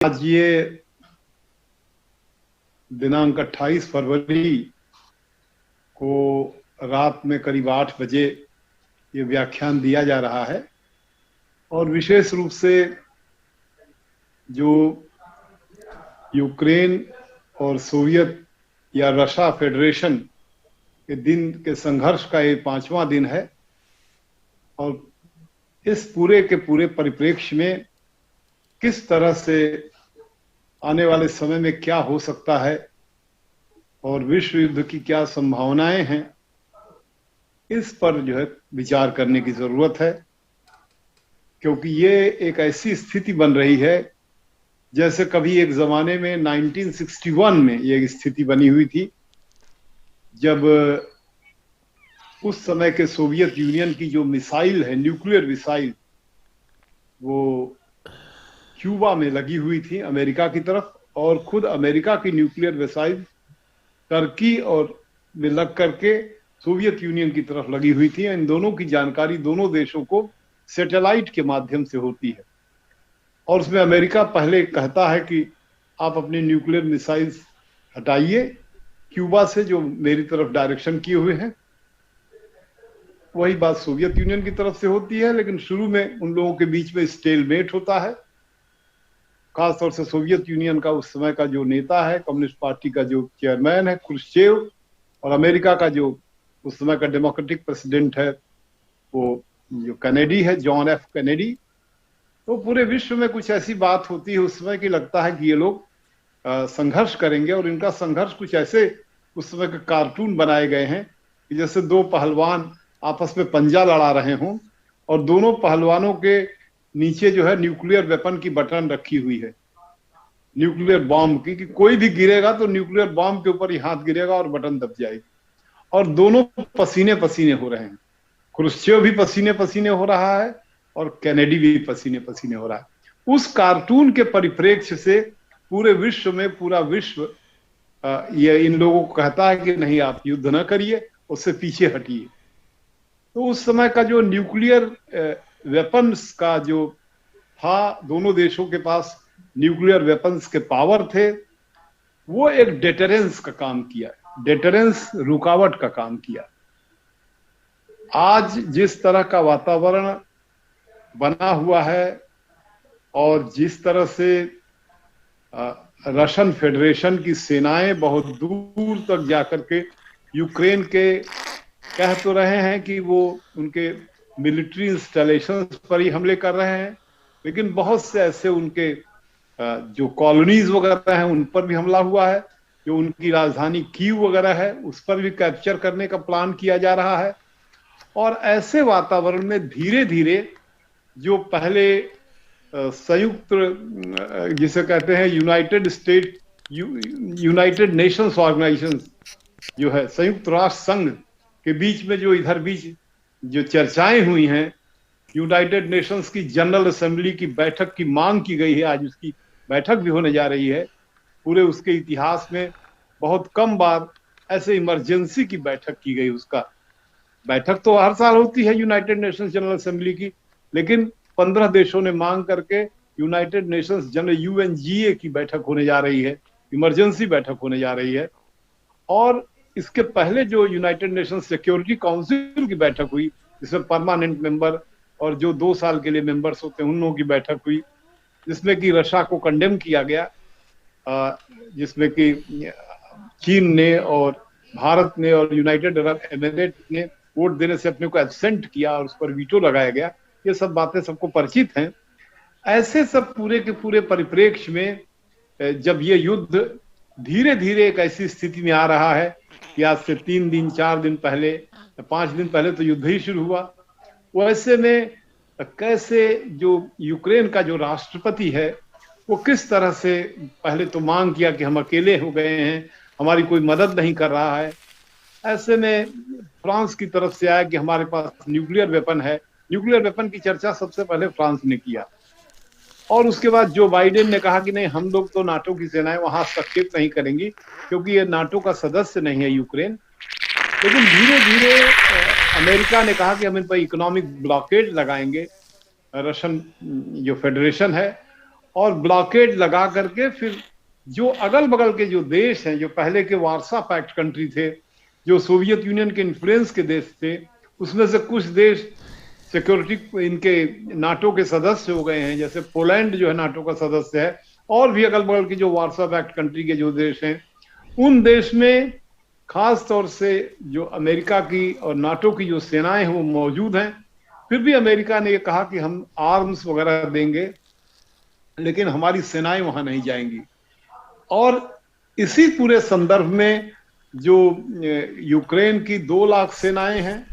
आज ये दिनांक 28 फरवरी को रात में करीब 8 बजे ये व्याख्यान दिया जा रहा है और विशेष रूप से जो यूक्रेन और सोवियत या रशिया फेडरेशन के दिन के संघर्ष का ये 5वां दिन है और इस पूरे के पूरे परिप्रेक्ष्य में किस तरह से आने वाले समय में क्या हो सकता है और विश्व युद्ध की क्या संभावनाएं हैं, इस पर जो है विचार करने की जरूरत है। क्योंकि ये एक ऐसी स्थिति बन रही है जैसे कभी एक जमाने में 1961 में ये स्थिति बनी हुई थी, जब उस समय के सोवियत यूनियन की जो मिसाइल है, न्यूक्लियर मिसाइल, वो क्यूबा में लगी हुई थी अमेरिका की तरफ, और खुद अमेरिका की न्यूक्लियर मिसाइल टर्की और में लग करके सोवियत यूनियन की तरफ लगी हुई थी। इन दोनों की जानकारी दोनों देशों को सैटेलाइट के माध्यम से होती है और उसमें अमेरिका पहले कहता है कि आप अपनी न्यूक्लियर मिसाइल हटाइए क्यूबा से जो मेरी तरफ डायरेक्शन किए हुए हैं। वही बात सोवियत यूनियन की तरफ से होती है, लेकिन शुरू में उन लोगों के बीच में स्टेलमेट होता है। खासतौर से सोवियत यूनियन का उस समय का जो नेता है, कम्युनिस्ट पार्टी का जो चेयरमैन है क्रुश्चेव, और अमेरिका का जो उस समय का डेमोक्रेटिक प्रेसिडेंट है वो जो कैनेडी है, जॉन एफ कैनेडी। तो पूरे विश्व में कुछ ऐसी बात होती है उस समय कि लगता है कि ये लोग संघर्ष करेंगे, और इनका संघर्ष कुछ ऐसे उस समय के कार्टून बनाए गए हैं कि जैसे दो पहलवान आपस में पंजा लड़ा रहे हों और दोनों पहलवानों के नीचे जो है न्यूक्लियर वेपन की बटन रखी हुई है, न्यूक्लियर बॉम्ब की, कि कोई भी गिरेगा तो न्यूक्लियर बॉम्ब के ऊपर ही हाथ गिरेगा और बटन दब जाएगी। और दोनों पसीने पसीने हो रहे हैं, क्रुश्चेव भी पसीने पसीने हो रहा है और कैनेडी भी पसीने पसीने हो रहा है। उस कार्टून के परिप्रेक्ष्य से पूरे विश्व में पूरा विश्व ये इन लोगों को कहता है कि नहीं, आप युद्ध न करिए, उससे पीछे हटिए। तो उस समय का जो न्यूक्लियर वेपन्स का जो था, दोनों देशों के पास न्यूक्लियर वेपन्स के पावर थे, वो एक डेटरेंस का काम किया, डेटरेंस रुकावट का काम किया। आज जिस तरह का वातावरण बना हुआ है और जिस तरह से रशियन फेडरेशन की सेनाएं बहुत दूर तक जाकर के यूक्रेन के कह तो रहे हैं कि वो उनके मिलिट्री इंस्टॉलेशंस पर ही हमले कर रहे हैं, लेकिन बहुत से ऐसे उनके जो कॉलोनीज वगैरह हैं उन पर भी हमला हुआ है, जो उनकी राजधानी कीव वगैरह है उस पर भी कैप्चर करने का प्लान किया जा रहा है। और ऐसे वातावरण में धीरे धीरे जो पहले संयुक्त जिसे कहते हैं यूनाइटेड नेशंस ऑर्गेनाइजेशन जो है, संयुक्त राष्ट्र संघ के बीच में जो इधर बीच जो चर्चाएं हुई हैं, यूनाइटेड नेशंस की जनरल असेंबली की बैठक की मांग की गई है, आज उसकी बैठक भी होने जा रही है। पूरे उसके इतिहास में बहुत कम बार ऐसे इमरजेंसी की बैठक की गई। उसका बैठक तो हर साल होती है यूनाइटेड नेशंस जनरल असेंबली की, लेकिन 15 देशों ने मांग करके यूनाइटेड नेशंस जनरल यूएनजीए की बैठक होने जा रही है, इमरजेंसी बैठक होने जा रही है। और इसके पहले जो यूनाइटेड नेशंस सिक्योरिटी काउंसिल की बैठक हुई, जिसमें परमानेंट मेंबर और जो 2 साल के लिए मेंबर्स होते हैं उन लोगों की बैठक हुई, जिसमें कि रशिया को कंडेम किया गया, जिसमें कि चीन ने और भारत ने और यूनाइटेड अरब एमिरेट ने वोट देने से अपने को एब्सेंट किया और उस पर वीटो लगाया गया। ये सब बातें सबको परिचित हैं। ऐसे सब पूरे के पूरे परिप्रेक्ष्य में जब ये युद्ध धीरे धीरे एक ऐसी स्थिति में आ रहा है कि आज से 3 दिन 4 दिन पहले, 5 दिन पहले तो युद्ध ही शुरू हुआ, वैसे में कैसे जो यूक्रेन का जो राष्ट्रपति है वो किस तरह से पहले तो मांग किया कि हम अकेले हो गए हैं, हमारी कोई मदद नहीं कर रहा है। ऐसे में फ्रांस की तरफ से आया कि हमारे पास न्यूक्लियर वेपन है। न्यूक्लियर वेपन की चर्चा सबसे पहले फ्रांस ने किया, और उसके बाद जो बाइडेन ने कहा कि नहीं, हम लोग तो नाटो की सेनाएं वहां हस्तक्षेप नहीं करेंगी क्योंकि ये नाटो का सदस्य नहीं है यूक्रेन। लेकिन धीरे धीरे अमेरिका ने कहा कि हम इन पर इकोनॉमिक ब्लॉकेड लगाएंगे, रशियन जो फेडरेशन है, और ब्लॉकेड लगा करके फिर जो अगल बगल के जो देश हैं, जो पहले के वार्सा पैक्ट कंट्री थे, जो सोवियत यूनियन के इन्फ्लुएंस के देश थे, उसमें से कुछ देश सिक्योरिटी इनके नाटो के सदस्य हो गए हैं, जैसे पोलैंड जो है नाटो का सदस्य है, और भी अगल बगल की जो वार्सा पैक्ट कंट्री के जो देश हैं, उन देश में खास तौर से जो अमेरिका की और नाटो की जो सेनाएं हैं वो मौजूद हैं। फिर भी अमेरिका ने ये कहा कि हम आर्म्स वगैरह देंगे, लेकिन हमारी सेनाएं वहां नहीं जाएंगी। और इसी पूरे संदर्भ में जो यूक्रेन की 2 लाख सेनाएं हैं,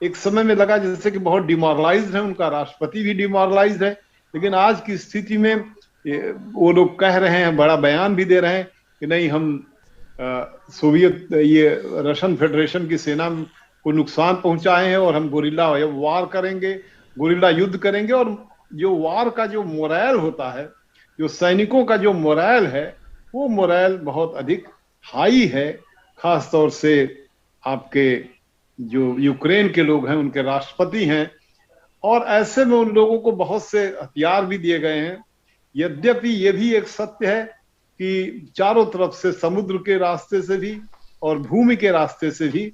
एक समय में लगा जैसे कि बहुत डिमोरलाइज्ड है, उनका राष्ट्रपति भी डिमोरलाइज्ड है, लेकिन आज की स्थिति में वो लोग कह रहे हैं, बड़ा बयान भी दे रहे हैं कि नहीं, हम सोवियत ये रशियन फेडरेशन की सेना को नुकसान पहुंचाए हैं और हम गोरिल्ला वार करेंगे, गोरिल्ला युद्ध करेंगे। और जो वार का जो मोरल होता है, जो सैनिकों का जो मोरल है, वो मोरल बहुत अधिक हाई है। खास तौर से आपके जो यूक्रेन के लोग हैं, उनके राष्ट्रपति हैं, और ऐसे में उन लोगों को बहुत से हथियार भी दिए गए हैं। यद्यपि ये भी एक सत्य है कि चारों तरफ से, समुद्र के रास्ते से भी और भूमि के रास्ते से भी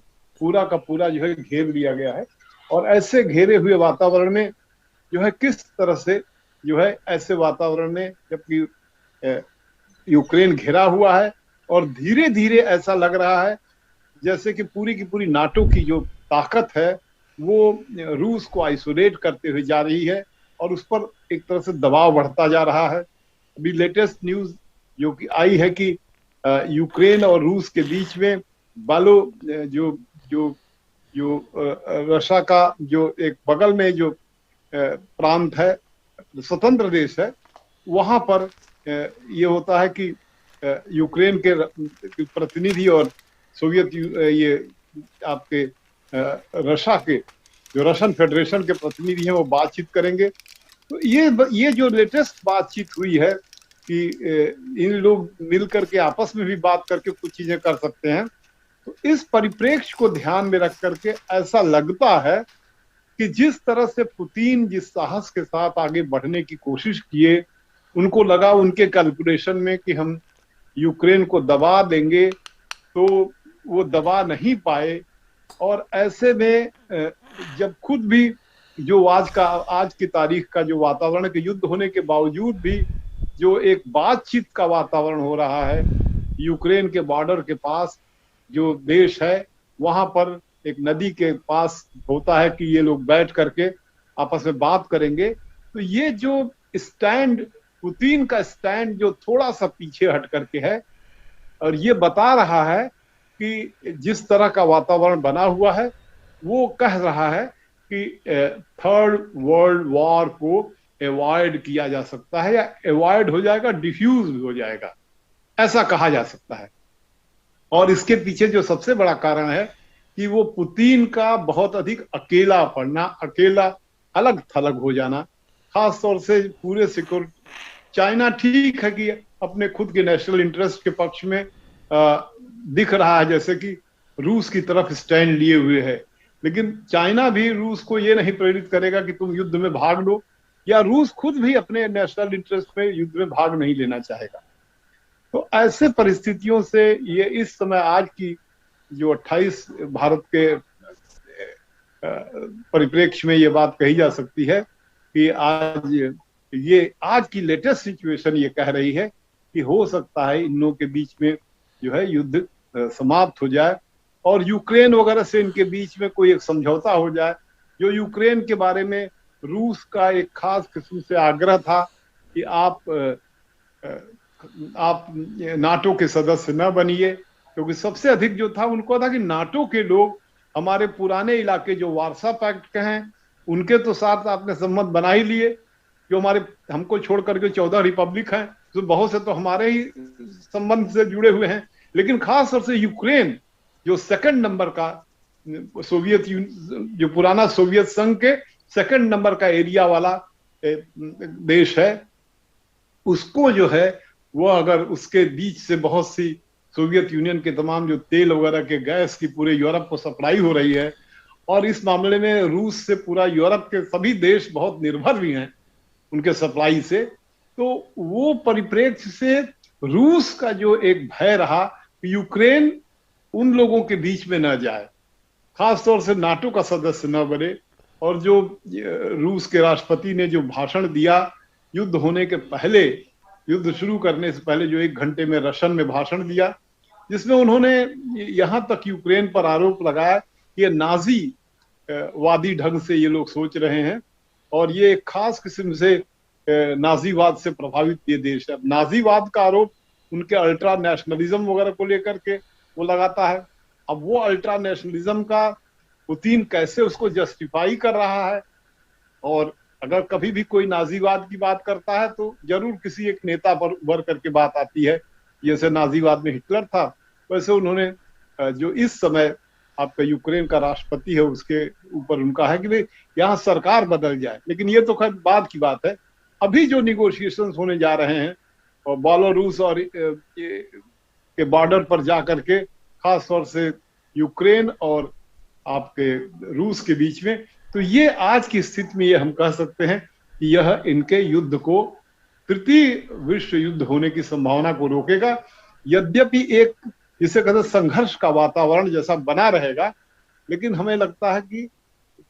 पूरा का पूरा जो है घेर लिया गया है। और ऐसे घेरे हुए वातावरण में जो है किस तरह से जो है, ऐसे वातावरण में जबकि यूक्रेन घिरा हुआ है और धीरे धीरे ऐसा लग रहा है जैसे कि पूरी की पूरी नाटो की जो ताकत है वो रूस को आइसोलेट करते हुए जा रही है और उस पर एक तरह से दबाव बढ़ता जा रहा है। अभी लेटेस्ट न्यूज जो कि आई है कि यूक्रेन और रूस के बीच में जो जो जो रशिया का जो एक बगल में जो प्रांत है, स्वतंत्र देश है, वहां पर ये होता है कि यूक्रेन के प्रतिनिधि और सोवियत ये आपके रशिया के जो रशियन फेडरेशन के प्रतिनिधि हैं वो बातचीत करेंगे। तो ये जो लेटेस्ट बातचीत हुई है कि इन लोग मिलकर के आपस में भी बात करके कुछ चीजें कर सकते हैं, तो इस परिप्रेक्ष्य को ध्यान में रख करके ऐसा लगता है कि जिस तरह से पुतिन जिस साहस के साथ आगे बढ़ने की कोशिश किए, उनको लगा उनके कैलकुलेशन में कि हम यूक्रेन को दबा देंगे, तो वो दबा नहीं पाए। और ऐसे में जब खुद भी जो आज की तारीख का जो वातावरण के युद्ध होने के बावजूद भी जो एक बातचीत का वातावरण हो रहा है, यूक्रेन के बॉर्डर के पास जो देश है वहां पर एक नदी के पास होता है कि ये लोग बैठ करके आपस में बात करेंगे। तो ये जो स्टैंड, पुतिन का स्टैंड जो थोड़ा सा पीछे हट करके है, और ये बता रहा है कि जिस तरह का वातावरण बना हुआ है वो कह रहा है कि थर्ड वर्ल्ड वॉर को अवॉइड किया जा सकता है, या अवॉइड हो जाएगा, डिफ्यूज हो जाएगा, ऐसा कहा जा सकता है। और इसके पीछे जो सबसे बड़ा कारण है कि वो पुतिन का बहुत अधिक अकेला पड़ना, अकेला अलग थलग हो जाना, खास तौर से पूरे सिक्योरिटी। चाइना ठीक है कि अपने खुद के नेशनल इंटरेस्ट के पक्ष में दिख रहा है, जैसे कि रूस की तरफ स्टैंड लिए हुए है, लेकिन चाइना भी रूस को ये नहीं प्रेरित करेगा कि तुम युद्ध में भाग लो, या रूस खुद भी अपने नेशनल इंटरेस्ट में युद्ध में भाग नहीं लेना चाहेगा। तो ऐसे परिस्थितियों से ये इस समय आज की जो 28 भारत के परिप्रेक्ष्य में ये बात कही जा सकती है कि आज की लेटेस्ट सिचुएशन ये कह रही है कि हो सकता है इन लोगों के बीच में जो है युद्ध समाप्त हो जाए और यूक्रेन वगैरह से इनके बीच में कोई एक समझौता हो जाए। जो यूक्रेन के बारे में रूस का एक खास किस्म से आग्रह था कि आप नाटो के सदस्य न बनिए, क्योंकि सबसे अधिक जो था उनको था कि नाटो के लोग हमारे पुराने इलाके जो वार्सा पैक्ट के हैं उनके तो साथ आपने संबंध बना ही लिए, जो हमको छोड़ करके 14 रिपब्लिक हैं, तो बहुत से तो हमारे ही संबंध से जुड़े हुए हैं। लेकिन खास तौर से यूक्रेन जो सेकंड नंबर का जो पुराना सोवियत संघ के सेकंड नंबर का एरिया वाला देश है, उसको जो है वो अगर उसके बीच से बहुत सी सोवियत यूनियन के तमाम जो तेल वगैरह के गैस की पूरे यूरोप को सप्लाई हो रही है, और इस मामले में रूस से पूरा यूरोप के सभी देश बहुत निर्भर भी हैं उनके सप्लाई से, तो वो परिप्रेक्ष्य से रूस का जो एक भय रहा कि यूक्रेन उन लोगों के बीच में न जाए, खासतौर से नाटो का सदस्य न बने, और जो रूस के राष्ट्रपति ने जो भाषण दिया युद्ध होने के पहले, युद्ध शुरू करने से पहले जो 1 घंटे में रशियन में भाषण दिया, जिसमें उन्होंने यहां तक यूक्रेन पर आरोप लगाया कि ये नाजी वादी ढंग से ये लोग सोच रहे हैं और ये एक खास किस्म से नाजीवाद से प्रभावित ये देश है। नाजीवाद का आरोप उनके अल्ट्रा नेशनलिज्म वगैरह को लेकर के वो लगाता है। अब वो अल्ट्रा नेशनलिज्म का पुतिन कैसे उसको जस्टिफाई कर रहा है, और अगर कभी भी कोई नाजीवाद की बात करता है तो जरूर किसी एक नेता पर उभर करके बात आती है। जैसे नाजीवाद में हिटलर था, वैसे उन्होंने जो इस समय आपका यूक्रेन का राष्ट्रपति है उसके ऊपर उनका है कि भाई यहाँ सरकार बदल जाए। लेकिन ये तो खैर बाद की बात है। अभी जो निगोशिएशंस होने जा रहे हैं और बेलारूस और के बॉर्डर पर जा करके, खास तौर से यूक्रेन और आपके रूस के बीच में, तो ये आज की स्थिति में ये हम कह सकते हैं कि यह इनके युद्ध को, तृतीय विश्व युद्ध होने की संभावना को रोकेगा। यद्यपि एक जिसे कहते हैं संघर्ष का वातावरण जैसा बना रहेगा, लेकिन हमें लगता है कि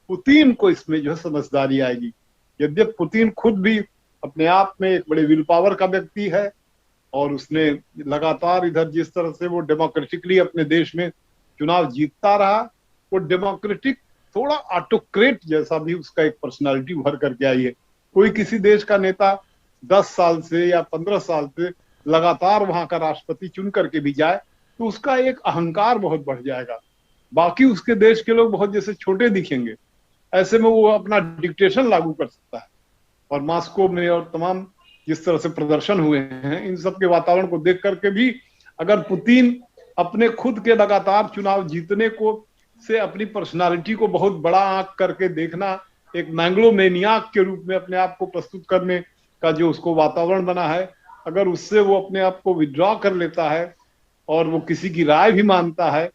पुतिन को इसमें जो है समझदारी आएगी। यद्यपि पुतिन खुद भी अपने आप में एक बड़े विल पावर का व्यक्ति है और उसने लगातार इधर जिस तरह से वो डेमोक्रेटिकली अपने देश में चुनाव जीतता रहा, वो डेमोक्रेटिक थोड़ा ऑटोक्रेट जैसा भी उसका एक पर्सनालिटी उभर करके आई है। कोई किसी देश का नेता 10 साल से या 15 साल से लगातार वहां का राष्ट्रपति चुन करके भी जाए तो उसका एक अहंकार बहुत बढ़ जाएगा, बाकी उसके देश के लोग बहुत जैसे छोटे दिखेंगे। ऐसे में वो अपना डिक्टेशन लागू कर सकता है। और मॉस्को में और तमाम जिस तरह से प्रदर्शन हुए हैं, इन सब के वातावरण को देख करके भी अगर पुतिन अपने खुद के लगातार चुनाव जीतने को से अपनी पर्सनालिटी को बहुत बड़ा आंक करके देखना, एक मैंग्लोमेनियाक के रूप में अपने आप को प्रस्तुत करने का जो उसको वातावरण बना है, अगर उससे वो अपने आप को विड्रॉ कर लेता है और वो किसी की राय भी मानता है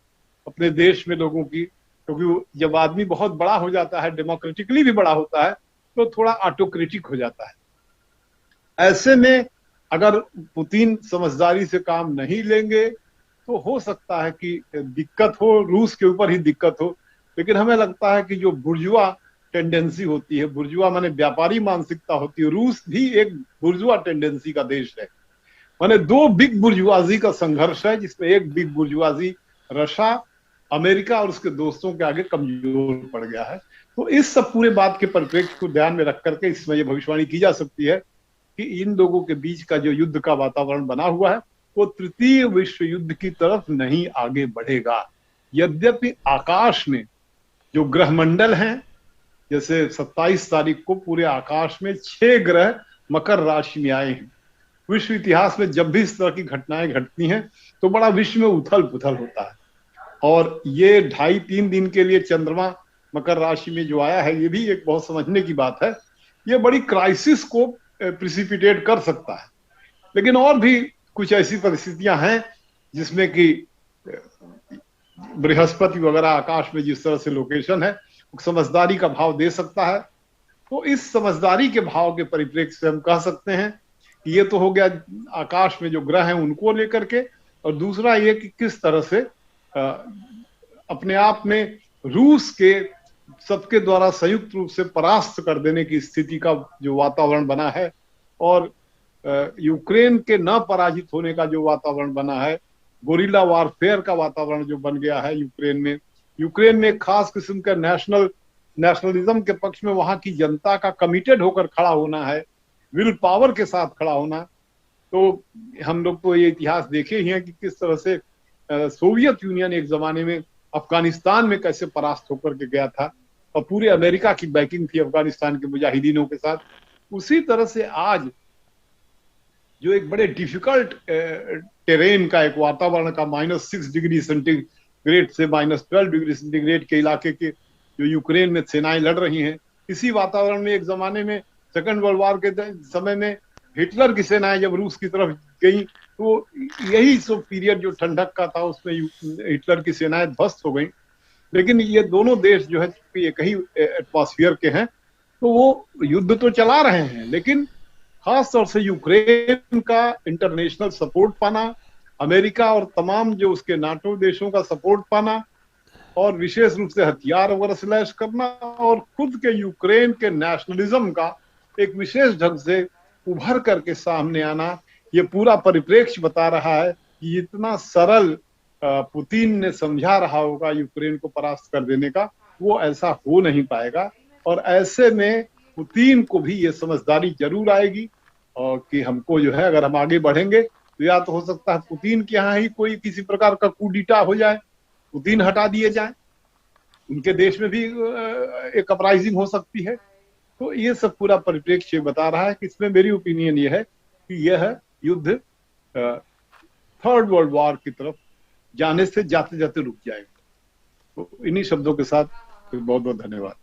अपने देश में लोगों की, क्योंकि जब आदमी बहुत बड़ा हो जाता है, डेमोक्रेटिकली भी बड़ा होता है, तो थोड़ा ऑटोक्रेटिक हो जाता है। ऐसे में अगर पुतिन समझदारी से काम नहीं लेंगे तो हो सकता है कि दिक्कत हो, रूस के ऊपर ही दिक्कत हो। लेकिन हमें लगता है कि जो बुर्जुआ टेंडेंसी होती है, बुर्जुआ माने व्यापारी मानसिकता होती है, रूस भी एक बुर्जुआ टेंडेंसी का देश है। माने 2 बिग बुर्जुआजी का संघर्ष है, जिसमें एक बिग बुर्जुआजी रशिया, अमेरिका और उसके दोस्तों के आगे कमजोर पड़ गया है। तो इस सब पूरे बात के परिप्रेक्ष्य को ध्यान में रख करके इसमें यह भविष्यवाणी की जा सकती है कि इन लोगों के बीच का जो युद्ध का वातावरण बना हुआ है वो तृतीय विश्व युद्ध की तरफ नहीं आगे बढ़ेगा। यद्यपि आकाश में जो ग्रहमंडल हैं, जैसे 27 तारीख को पूरे आकाश में 6 ग्रह मकर राशि में आए हैं। विश्व इतिहास में जब भी इस तरह की घटनाएं घटती हैं तो बड़ा विश्व में उथल पुथल होता है। और ये 2.5-3 दिन के लिए चंद्रमा मकर राशि में जो आया है, ये भी एक बहुत समझने की बात है। ये बड़ी क्राइसिस को प्रिसिपिटेट कर सकता है। लेकिन और भी कुछ ऐसी परिस्थितियां हैं जिसमें कि बृहस्पति वगैरह आकाश में जिस तरह से लोकेशन है, समझदारी का भाव दे सकता है। तो इस समझदारी के भाव के परिप्रेक्ष्य से हम कह सकते हैं कि ये तो हो गया आकाश में जो ग्रह हैं उनको लेकर के, और दूसरा ये कि किस तरह से अपने आप में रूस के सबके द्वारा संयुक्त रूप से परास्त कर देने की स्थिति का जो वातावरण बना है, और यूक्रेन के न पराजित होने का जो वातावरण बना है, गोरिल्ला वारफेयर का वातावरण जो बन गया है यूक्रेन में एक खास किस्म का नेशनलिज्म के पक्ष में वहां की जनता का कमिटेड होकर खड़ा होना है, विल पावर के साथ खड़ा होना। तो हम लोग तो ये इतिहास देखे ही हैं कि किस तरह से सोवियत यूनियन एक जमाने में अफगानिस्तान में कैसे परास्त होकर के गया था और पूरे अमेरिका की बैकिंग थी अफगानिस्तान के मुजाहिदीनों के साथ। उसी तरह से आज जो एक बड़े डिफिकल्ट टेरेन का एक वातावरण का -6 डिग्री सेंटीग्रेड से -12 डिग्री सेंटीग्रेड के इलाके के जो यूक्रेन में सेनाएं लड़ रही हैं, इसी वातावरण में एक जमाने में सेकंड वर्ल्ड वॉर के समय में हिटलर की सेनाएं जब रूस की तरफ गई तो यही सब पीरियड जो ठंडक का था उसमें हिटलर की सेनाएं ध्वस्त हो गई। लेकिन ये दोनों देश जो है एक ही एटमॉस्फेयर के हैं, तो वो युद्ध तो चला रहे हैं, लेकिन खास तौर से यूक्रेन का इंटरनेशनल सपोर्ट पाना, अमेरिका और तमाम जो उसके नाटो देशों का सपोर्ट पाना, और विशेष रूप से हथियार वगैरह स्लैश करना, और खुद के यूक्रेन के नेशनलिज्म का एक विशेष ढंग से उभर करके सामने आना, ये पूरा परिप्रेक्ष्य बता रहा है कि इतना सरल पुतिन ने समझा रहा होगा यूक्रेन को परास्त कर देने का, वो ऐसा हो नहीं पाएगा। और ऐसे में पुतिन को भी ये समझदारी जरूर आएगी, और कि हमको जो है, अगर हम आगे बढ़ेंगे तो या तो हो सकता है पुतिन के यहाँ ही कोई किसी प्रकार का कूडिटा हो जाए, पुतिन हटा दिए जाए, उनके देश में भी एक अपराइजिंग हो सकती है। तो ये सब पूरा परिप्रेक्ष्य बता रहा है कि इसमें मेरी ओपिनियन ये है कि यह युद्ध थर्ड वर्ल्ड वॉर की तरफ जाने से जाते जाते रुक जाएगा। तो इन्हीं शब्दों के साथ बहुत बहुत धन्यवाद।